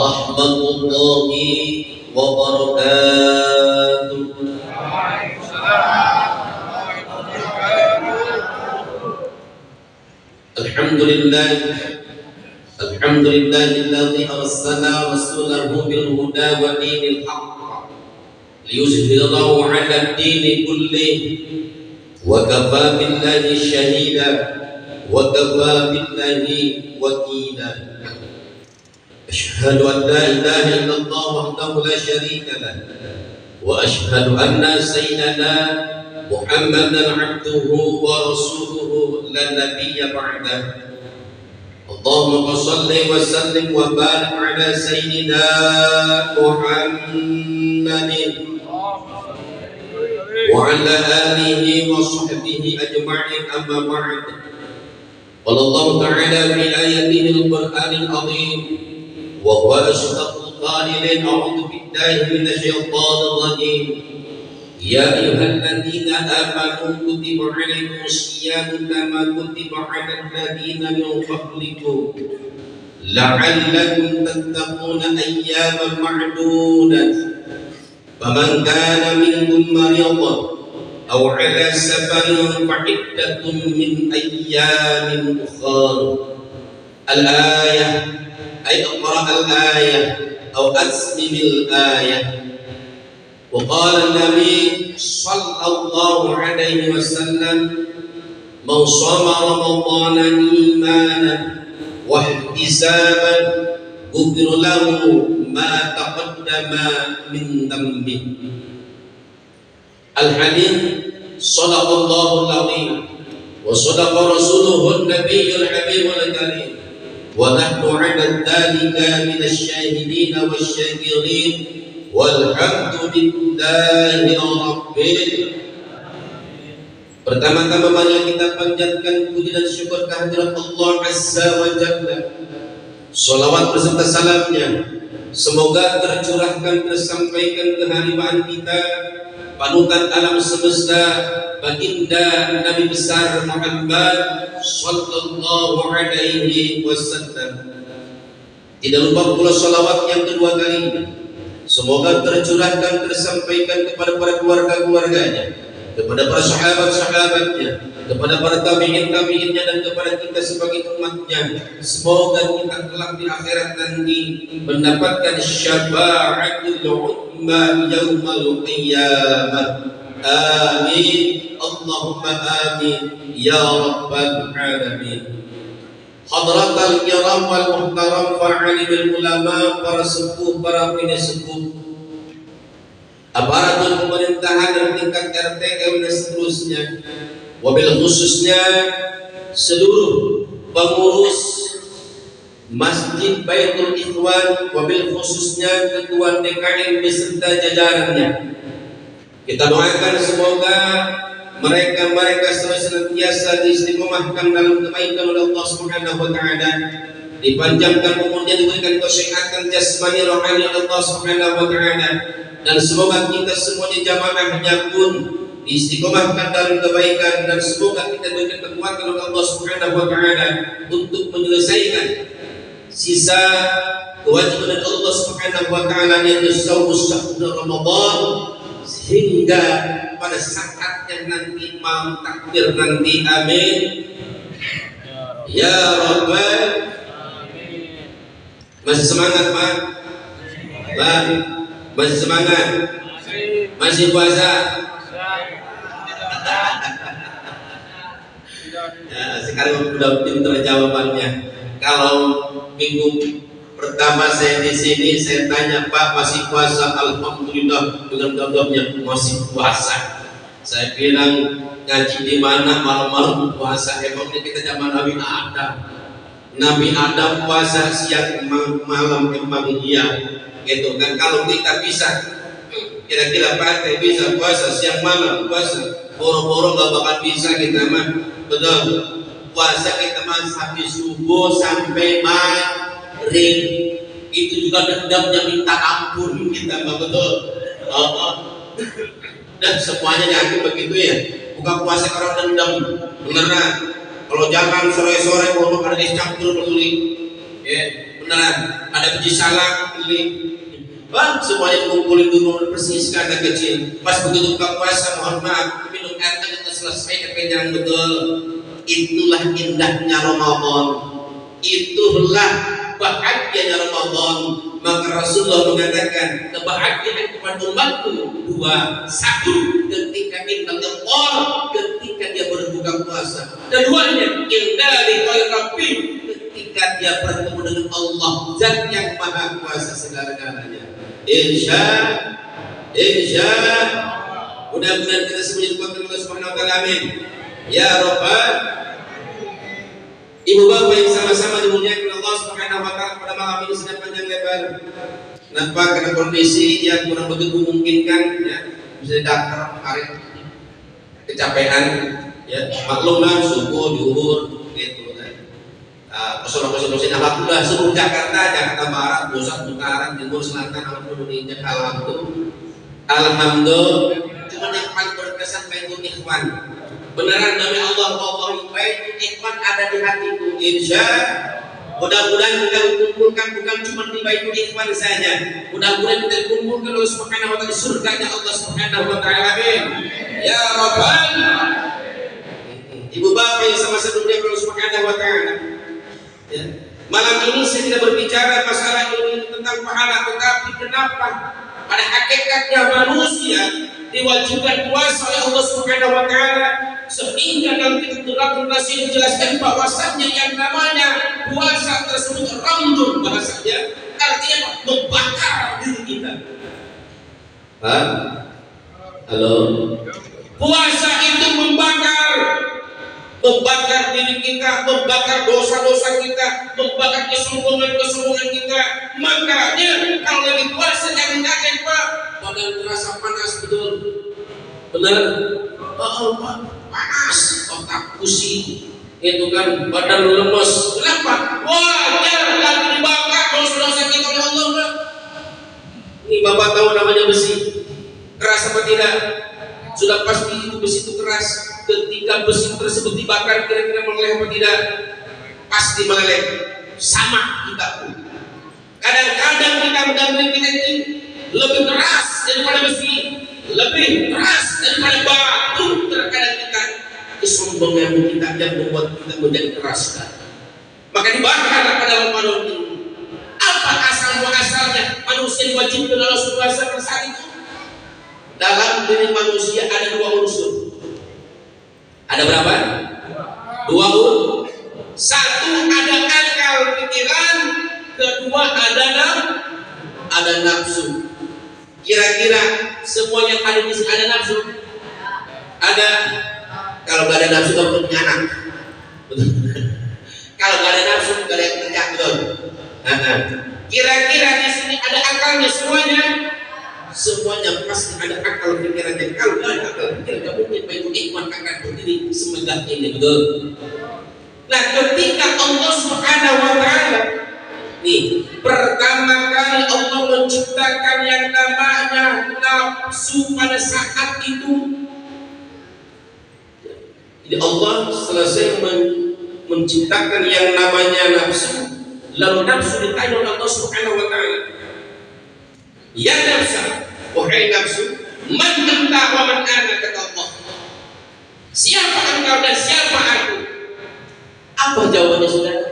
ورحمة الله وبركاته. الحمد لله الذي أرسل رسوله بالهدى ودين الحق ليظهره على الدين كله وكفى بالله شهيدا وكفى بالله وكيلا. أشهد أن لا إله إلا الله وحده لا شريك له وأشهد أن سيدنا محمدا عبده ورسوله لا نبي بعده. اللهم صل وسلم وبارك على سيدنا محمد وعلى آله وصحبه أجمعين. أما بعد، قال الله تعالى في آياته القرآن العظيم وهو أصدق القائلين: أعوذ بالله من الشيطان الرجيم. يا أيها الذين آمنوا كتب عليكم الصيام كما كتب على الذين من قبلكم لعلكم تتقون أياما معدودة. فمن كان منكم مريضا أو على سفر فعدة من أيام أخر. الآية أي اقرأ الآية أو أتمم الآية. وقال النبي صلى الله عليه وسلم: من صام رمضان إيمانا واحتسابا غفر له ما تقدم من ذنبه. الحديث: صدق الله العظيم وصدق رسوله النبي الحبيب الكريم ونحن على ذلك من الشاهدين والشاكرين والحمد lillahi rabbil. Pertama-tama mari kita panjatkan puji dan syukur kehadirat Allah Azza wa Jalla. Salawat beserta salamnya semoga tercurahkan, tersampaikan ke hadirat kita panutan alam semesta baginda Nabi besar Muhammad sallallahu alaihi wasallam. Tidak lupa pula salawat yang kedua kalinya semoga tercurahkan, tersampaikan kepada para keluarga-keluarganya, kepada para sahabat-sahabatnya, kepada para tabi'in-tabi'innya, dan kepada kita sebagai umatnya. Semoga kita kelak di akhirat nanti mendapatkan syafa'atul uzma yaumal qiyamah. Amin Allahumma amin ya rabbal alamin. Hadratal kiram wal muhtaram fa'alimul ulama, para sepuh, para sepuh, aparatur pemerintahan dan tingkat RT RW dan seterusnya, wabil khususnya seluruh pengurus Masjid Baitul Ikhwan, wabil khususnya ketua DKM beserta jajarannya. Kita doakan semoga mereka senantiasa diistiqomahkan dalam kebaikan oleh Allah Subhanahu wa taala, dipanjangkan umurnya, diberikan kesehatan jasmani rohani oleh Allah Subhanahu wa taala, dan semoga kita semuanya jamaahnya pun diistiqomahkan dalam kebaikan, dan semoga kita diberikan kekuatan oleh Allah Subhanahu wa taala untuk menyelesaikan sisa kewajiban Allah Subhanahu wa taala, yaitu shaum Ramadan, sehingga pada saat yang nanti malam takbir nanti. Amin ya rabbal. Masih semangat Pak? Pak, masih semangat? Masih puasa? Ya, sekarang sudah pintar jawabannya. Kalau minggu pertama saya di sini, saya tanya, Pak masih puasa? Alhamdulillah, dengan jawabnya masih puasa. Saya bilang, ngaji di mana malam-malam puasa? Emangnya kita zaman Nabi Adam? Nabi Adam puasa siang malam, emang iya gitu kan? Kalau kita bisa, kira-kira Pak bisa puasa siang malam, puasa boro-boro gak bakal bisa kita mah. Betul, puasa kita mah sampai subuh sampai maghrib, itu juga dendamnya minta ampun kita mah. Betul. Dan semuanya yakin begitu ya. Buka puasa orang dendam beneran. Kalau jangan sore-sore pondok ada campur peduli. Ya, beneran. Ada biji salak beli, wah semuanya kumpulin dulu persis kata kecil. Pas begitu buka puasa, mohon maaf, minum air kan selesai kenyang betul. Itulah indahnya Ramadan, itulah bahagianya Ramadan. Maka Rasulullah mengatakan kebahagiaan kepada umatku dua, satu ketika kita Allah, ketika dia berbuka puasa, keduanya indah di Rabbi, ketika dia bertemu dengan Allah Zat yang maha kuasa segala-galanya. Insya mudah-mudahan kita semuanya dikuatkan Allah Subhanahu wa taala, amin ya Rabbal. Ibu bapak yang sama-sama dimuliakan Allah Subhanahu wa taala, pada malam ini sedang panjang lebar. Kenapa? Karena kondisi yang kurang begitu memungkinkan, ya. Bisa datang hari kecapean, ya. Maklumlah subuh, zuhur, gitu. Pesona-pesona alhamdulillah seluruh Jakarta Barat, Pusat, Utara, Timur, Selatan, alhamdulillah. Cuma yang paling berkesan Baitul Ikhwan. Beneran demi Allah, wallahi Baitul Ikhwan ada di hatiku. Insya mudah-mudahan kita kumpulkan bukan cuma di Baitul Ikhwan saja. Mudah-mudahan kita kumpulkan oleh Subhanahu wa taala di surganya Allah Subhanahu wa taala. Amin. Ya Rabbal. Ibu bapak yang sama-sama dimuliakan Allah Subhanahu wa taala. Ya. Malam ini saya tidak berbicara masalah ini tentang pahala, tetapi kenapa pada hakikatnya manusia diwajibkan puasa oleh Allah Subhanahu wa taala, sehingga dalam kitab Turatul Nasir dijelaskan bahwasanya yang namanya puasa tersebut ramdun, bahasanya artinya membakar diri kita. Halo. Puasa itu membakar diri kita, membakar dosa-dosa kita, membakar kesombongan kita. Makanya kalau lagi puasa jangan kaget Pak, badan terasa panas betul. Benar? Panas, otak pusing, itu kan badan lemes. Kenapa? Wajar lagi dibakar dosa-dosa kita oleh Allah. Pak. Ini Bapak tahu namanya besi, keras apa tidak? Sudah pasti itu besi itu keras. Ketika besi tersebut dibakar kira-kira meleleh apa tidak? Pasti meleleh. Sama kita pun. Kadang-kadang kita mendampingi kita ini lebih keras daripada besi, lebih keras daripada batu. Terkadang kita kesombongan kita yang membuat kita menjadi keras. Maka dibakar pada Ramadan ini. Apa asal-muasalnya manusia diwajibkan oleh Allah pada saat itu? Dalam diri manusia ada dua unsur. Ada berapa? Dua unsur. Satu ada akal pikiran, kedua ada nafsu. Kira-kira semuanya ada di sini ada nafsu? Ada. Kalau nggak ada nafsu kamu punya anak. Kalau nggak ada nafsu nggak ada yang kerja, betul. Kira-kira di sini ada akalnya semuanya? Semuanya pasti ada akal pikirannya. Kalau nggak ada akal pikiran, nggak mungkin Baitul Ikhwan akan berdiri semegah ini, betul. Nah, ketika Allah Subhanahu wa taala nih pertama kali Allah menciptakan yang namanya nafsu pada saat itu. Jadi Allah selesai menciptakan yang namanya nafsu, lalu nafsu ditanya oleh Allah Subhanahu wa taala, ya nafsu, wahai nafsu, man anta wa man ana, kata Allah. Siapa engkau dan siapa aku? Apa jawabannya saudara?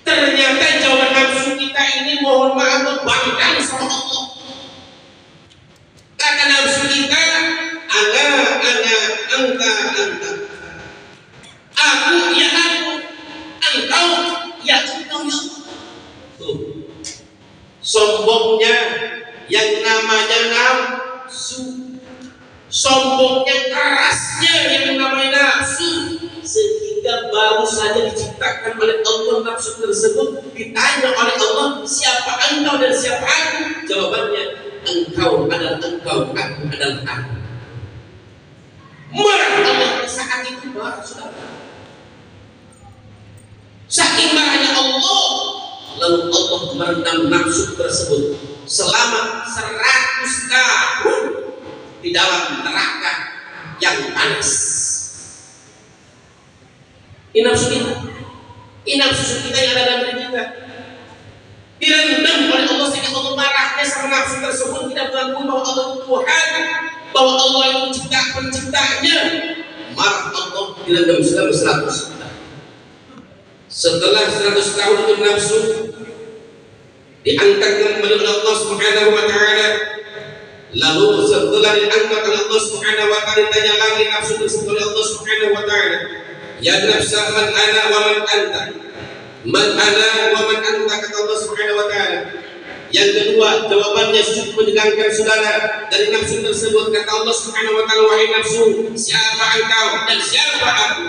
Ternyata jawaban nafsu kita ini mohon maaf membangkang sama Allah. Kata nafsu kita, ana, anta. Aku ya aku, engkau ya engkau ya Allah. Tuh. Sombongnya yang namanya nafsu, sombongnya kerasnya yang namanya nafsu, sehingga baru saja diciptakan oleh Allah nafsu tersebut ditanya oleh Allah, siapa engkau dan siapa aku? Jawabannya, engkau adalah engkau, aku adalah aku. Marah Allah saat itu, marah saudara. Saking marahnya Allah, lalu Allah merendam nafsu tersebut selama 100 tahun di dalam neraka yang panas. Ini nafsu kita. Ini nafsu kita yang ada dalam diri kita. Direndam oleh Allah sehingga Allah marahnya sama nafsu tersebut, tidak mengakui bahwa Allah itu Tuhan, bahwa Allah itu penciptanya. Marah Allah direndam selama 100 tahun. Setelah 100 tahun itu nafsu diangkat kembali oleh Allah Subhanahu wa taala. Lalu setelah diangkat oleh Allah Subhanahu wa taala, ditanya lagi nafsu tersebut oleh Allah Subhanahu wa taala, ya nafsa man ana wa man anta. Man ana wa man anta, kata Allah Subhanahu wa taala. Yang kedua, jawabannya cukup menegangkan saudara dari nafsu tersebut. Kata Allah Subhanahu wa taala, wahai nafsu, siapa engkau dan siapa aku?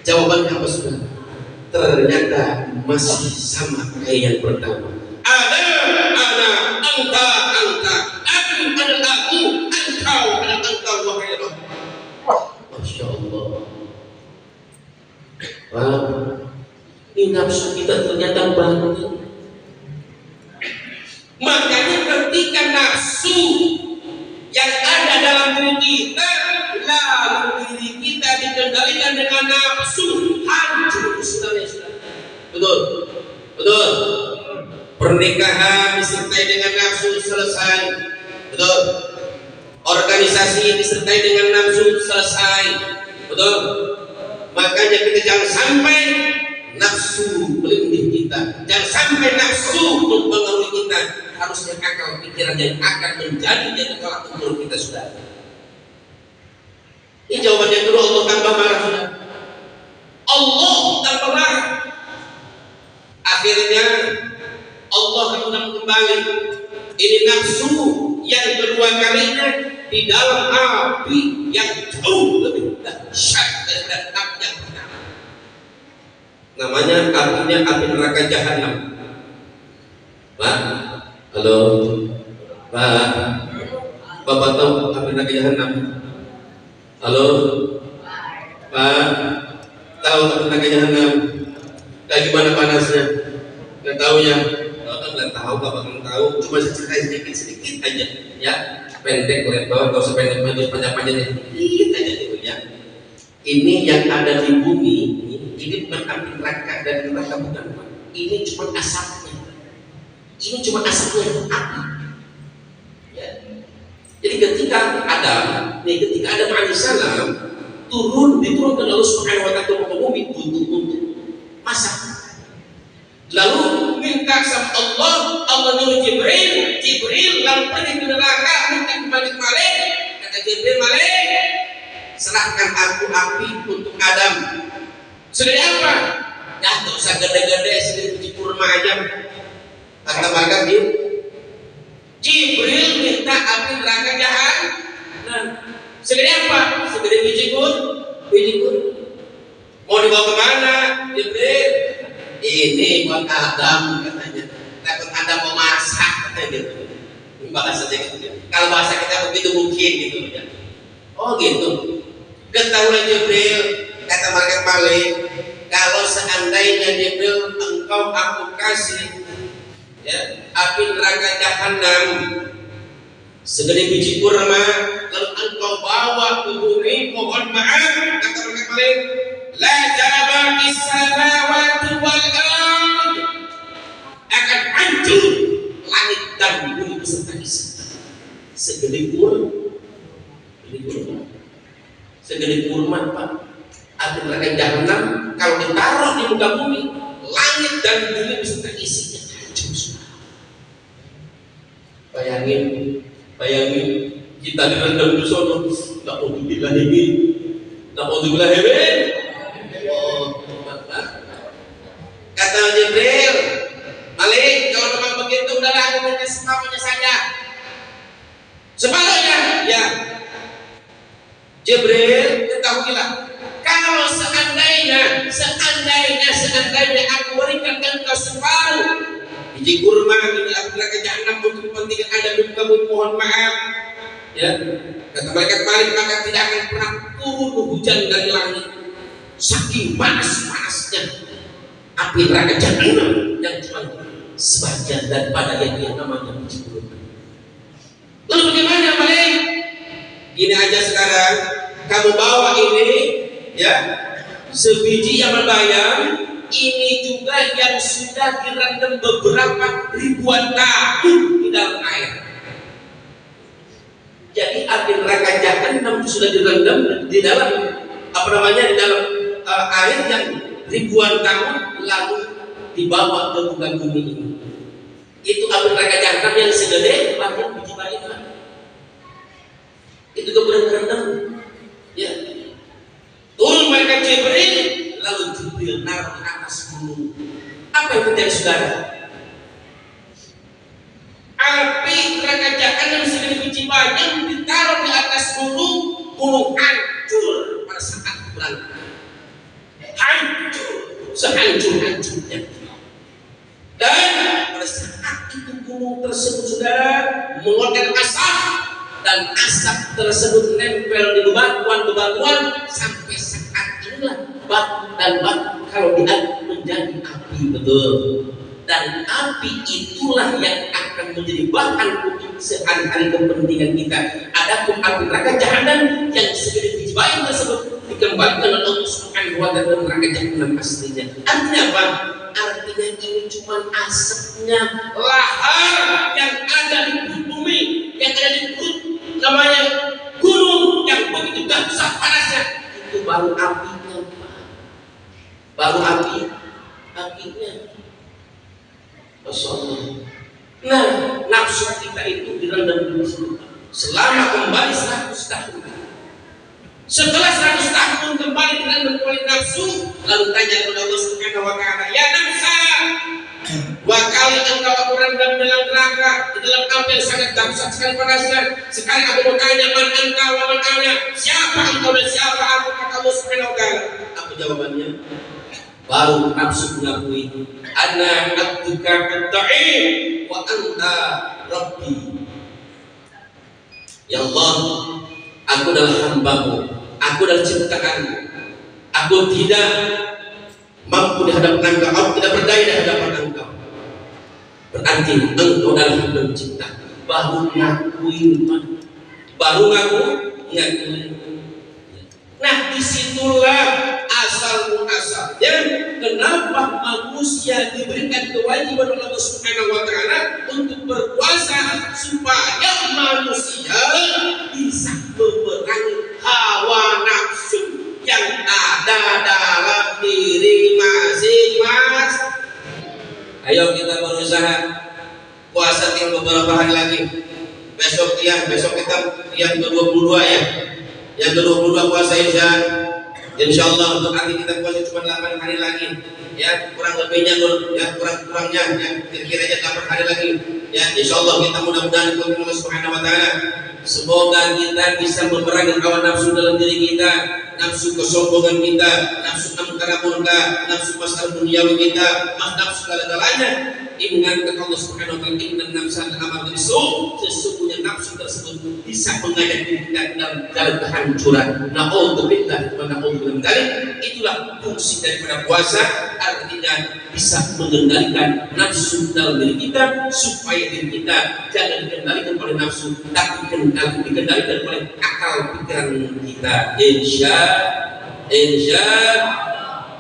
Jawabannya apa saudara? Ternyata masih sama kayak yang pertama. Ana, anta, aku adalah aku, engkau adalah engkau, wahai Rabb. Masya Allah. Ini nafsu kita ternyata banyak. Makanya ketika nafsu yang ada dalam diri kita, lalu diri kita dikendalikan dengan nafsu, hancur saudara. Betul, betul. Pernikahan disertai dengan nafsu, selesai. Betul. Organisasi disertai dengan nafsu, selesai. Betul. Makanya kita jangan sampai nafsu melindungi kita, jangan sampai nafsu mempengaruhi kita. Harusnya akal pikiran yang akan menjadi jadi tolak ukur kita sudah. Ini jawaban yang kedua. Allah tambah marah sudah. Allah tambah marah. Akhirnya Allah mengundang kembali ini nafsu yang kedua kalinya di dalam api yang jauh lebih dahsyat daripada api yang pertama. Namanya apinya api neraka jahanam. Pak, halo, Pak, Bapak tahu api neraka jahanam? Halo, Pak, tahu api neraka jahanam? Kayak gimana panasnya? Nggak tahu ya? Nggak tahu, Bapak nggak tahu. Cuma saya sedikit aja, ya. Pendek lebar, nggak usah pendek panjang-panjang, sedikit aja gitu ya. Ini yang ada di bumi, ini bukan api neraka dan neraka bukan. Ini cuma asapnya. Ini cuma asapnya api. Ya. Jadi ketika Adam alaihissalam diturunkan Allah Subhanahu wa taala ke bumi untuk masak. Lalu minta sama Allah nyuruh Jibril lalu pergi ke neraka minta kembali ke malaikat. Kata Jibril, malaikat, serahkan aku api untuk Adam. Sudah apa? Ya, tak usah gede-gede, sedikit biji kurma aja. Kata malaikat Jibril minta api neraka jahanam. Segede apa? Segede biji kurma. Mau dibawa kemana, Jibril? Ini buat Adam katanya. Takut Adam mau masak katanya gitu. Bahasanya gitu. Kalau bahasa kita begitu mungkin gitu ya. Oh gitu. Ketahuilah Jibril, kata malaikat Malik, kalau seandainya Jibril engkau aku kasih ya api neraka jahanam segede biji kurma, lalu engkau bawa ke bumi, mohon maaf, kata malaikat Malik, la jabakis samawati wal ard, akan hancur langit dan bumi beserta isinya. Segede kurma, segede kurma Pak, api neraka jahanam kalau ditaruh di muka bumi, langit dan bumi beserta isinya hancur. Bayangin kita direndam di sana. Na'udzubillah ini. Kata Jibril, Malik, kalau memang begitu udahlah aku minta separuhnya saja. Separuhnya, ya. Jibril, ketahuilah, kalau seandainya aku berikan engkau separuh biji kurma ini api neraka jahanam untuk kepentingan Anda dan kamu, mohon maaf. Ya, kata malaikat Malik, maka tidak akan pernah turun hujan dari langit. Saking panas-panasnya api neraka jahanam yang cuma sebagian daripada yang dia namanya biji kurma. Lalu bagaimana Malik? Gini aja sekarang, kamu bawa ini, ya, sebiji yang berbayam, ini juga yang sudah direndam beberapa ribuan tahun di dalam air. Jadi api neraka jahanam sudah direndam di dalam di dalam air yang ribuan tahun lalu dibawa ke muka bumi ini. Itu api neraka jahanam yang segede banyak biji batu. Itu kemudian direndam. Ya. Turun mereka Jibril, lalu Jibril naruh di atas gunung. Apa yang terjadi saudara? Api neraka jahanam segede biji batu ditaruh di atas gunung, gunung hancur pada saat berangkat. Hancur, sehancur-hancurnya. Dan pada saat itu gunung tersebut saudara mengeluarkan asap, dan asap tersebut nempel di bebatuan sampai saat inilah batu dan batu kalau diaduk menjadi api betul. Dan api itulah yang akan menjadi bahan untuk sehari-hari kepentingan kita. Adapun api neraka jahanam yang segede biji batu tersebut dikembalikan oleh Allah Subhanahu wa taala neraka jahanam aslinya. Artinya apa? Artinya ini cuma asapnya lahar yang ada di perut bumi, yang ada di perut namanya gunung yang begitu dahsyat panasnya. Itu baru apinya, baru apinya. Masyaallah. Nah, nafsu kita itu direndam di situ selama kembali 100 tahun. Setelah 100 tahun kembali direndam oleh nafsu, lalu tanya kepada Allah Subhanahu wa taala, "Ya nafsa, dua kali engkau aku rendam dalam neraka, di dalam api yang sangat dahsyat sekali panasnya. Sekarang aku mau tanya, man engkau wa man ana? Siapa engkau dan siapa aku?" Kata Allah Subhanahu wa taala. Apa jawabannya? Baru nafsu mengakui, "Ana abduka at-ta'im wa anta rabbi." Ya Allah, aku adalah hambamu, aku adalah ciptaanmu. Aku tidak mampu di hadapan engkau, aku tidak berdaya di hadapan engkau. Berarti engkau adalah yang mencipta. Baru ngakuin, baru ngakuin. Nah, disitulah asal muasalnya kenapa manusia diberikan kewajiban oleh Allah Subhanahu wa taala untuk berpuasa, supaya manusia bisa memerangi hawa nafsu yang ada dalam diri masing-masing. Ayo kita berusaha puasa tinggal beberapa hari lagi. Besok kita yang ke-22 ya. Yang ke-22 puasa insyaallah untuk nanti kita puasa cuma 8 hari lagi. Ya, kurang lebihnya kurangnya ya kira-kira 8 hari lagi. Ya, insyaallah kita mudah-mudahan kepada Allah Subhanahu wa taala semoga kita bisa memerangi hawa nafsu dalam diri kita, nafsu kesombongan kita, nafsu amkara murka, nafsu pasar duniawi kita, nafsu segala-galanya. Ingat kata Allah Subhanahu wa taala, "Innan nafsa la'amaratu bisu'." Sesungguhnya nafsu tersebut bisa mengajak kita dalam jalan kehancuran. Na'udzubillah wa na'udzubillah min dzalik. Itulah fungsi daripada puasa, artinya bisa mengendalikan nafsu dalam diri kita supaya diri kita jangan dikendalikan oleh nafsu, tapi dikendalikan oleh akal pikiran kita. Insya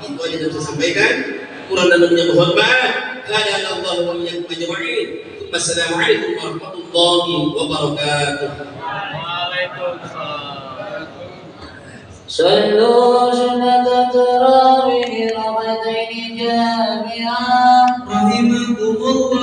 itu aja yang saya sampaikan. Kurang dan lebihnya mohon maaf. Hadanallahu wa iyyakum ajma'in. Wassalamualaikum warahmatullahi wabarakatuh. Waalaikumsalam. Sallu sunnata tarawih rak'ataini jami'an rahimakumullah.